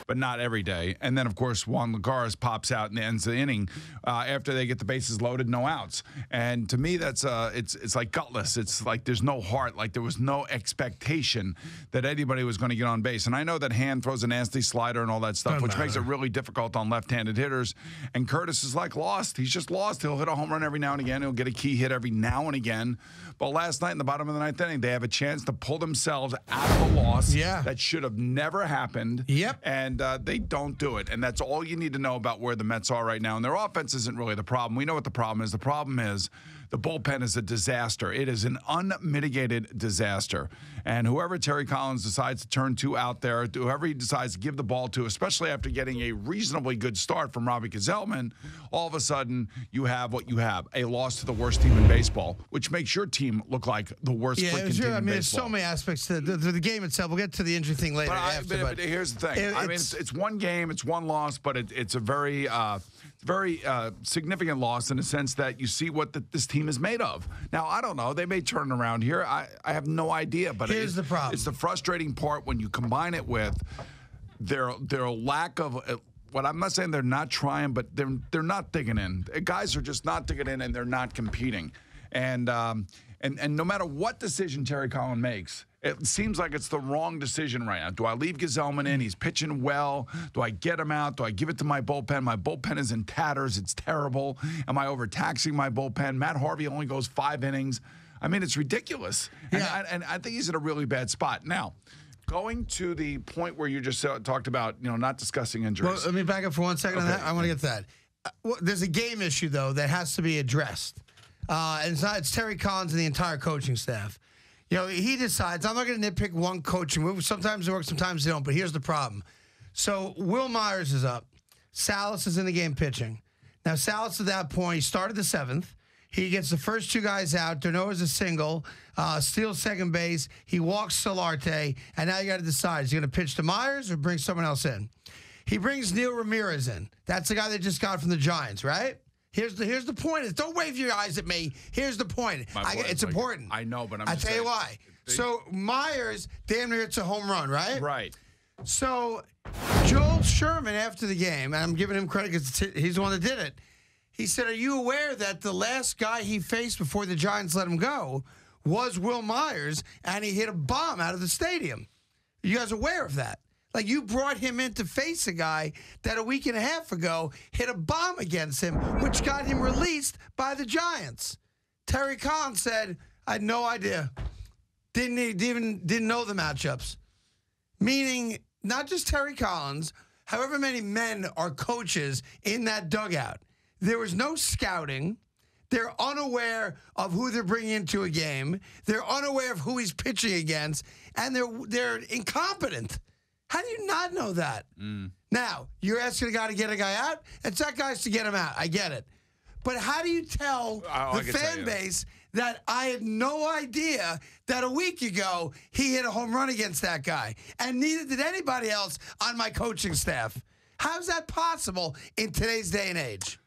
but not every day. And then, of course, Juan Lagares pops out and ends the inning after they get the bases loaded, no outs. And to me, that's it's like gutless. It's like there's no heart. Like there was no expectation that anybody was going to get on base. And I know that Hand throws a nasty slider and all that stuff, which makes it really difficult on left-handed hitters. And Curtis is like lost. He's just lost. He'll hit a home run every now and again. He'll get a key hit every now and again. But last night in the bottom of the ninth inning, they have a chance to pull themselves out of a loss that should have never happened. And they don't do it. And that's all you need to know about where the Mets are right now. And their offense isn't really the problem. We know what the problem is. The problem is the bullpen is a disaster. It is an unmitigated disaster. And whoever Terry Collins decides to turn to out there, whoever he decides to give the ball to, especially after getting a reasonably good start from Robbie Gsellman, all of a sudden you have what you have, a loss to the worst team in baseball, which makes your team look like the worst freaking team in baseball. There's so many aspects to the game itself. We'll get to the injury thing later. But here's the thing. It's one game, it's one loss, but it's a very significant loss in the sense that you see what this team is made of. Now, I don't know. They may turn around here. I have no idea. But here's the problem. It's the frustrating part when you combine it with their lack of what I'm not saying they're not trying, but they're not digging in. Guys are just not digging in, and they're not competing. And no matter what decision Terry Collins makes, it seems like it's the wrong decision right now. Do I leave Gsellman in? He's pitching well. Do I get him out? Do I give it to my bullpen? My bullpen is in tatters. It's terrible. Am I overtaxing my bullpen? Matt Harvey only goes 5 innings. I mean, it's ridiculous. And I think he's in a really bad spot. Now, going to the point where you just talked about, not discussing injuries. Well, let me back up for 1 second on that. I want to get to that. There's a game issue, though, that has to be addressed. And it's Terry Collins and the entire coaching staff. He decides, I'm not going to nitpick one coaching move. Sometimes it works, sometimes it don't. But here's the problem. So Will Myers is up. Salas is in the game pitching. Now, Salas at that point, he started the 7th. He gets the first 2 guys out. Derno is a single, steals second base. He walks Solarte. And now you got to decide, is he going to pitch to Myers or bring someone else in? He brings Neil Ramirez in. That's the guy they just got from the Giants, right? Here's the point. Don't wave your eyes at me. Here's the point. It's important. I know, but I'll tell you why. So Myers, damn near it's a home run, right? Right. So Joel Sherman, after the game, and I'm giving him credit because he's the one that did it, he said, are you aware that the last guy he faced before the Giants let him go was Will Myers, and he hit a bomb out of the stadium? Are you guys aware of that? Like, you brought him in to face a guy that a week and a half ago hit a bomb against him, which got him released by the Giants. Terry Collins said, I had no idea. Didn't know the matchups. Meaning, not just Terry Collins, however many men are coaches in that dugout. There was no scouting. They're unaware of who they're bringing into a game. They're unaware of who he's pitching against, and they're incompetent. How do you not know that? Now, you're asking a guy to get a guy out? It's that guy's to get him out. I get it. But how do you tell the fan base that I had no idea that a week ago he hit a home run against that guy? And neither did anybody else on my coaching staff. How's that possible in today's day and age?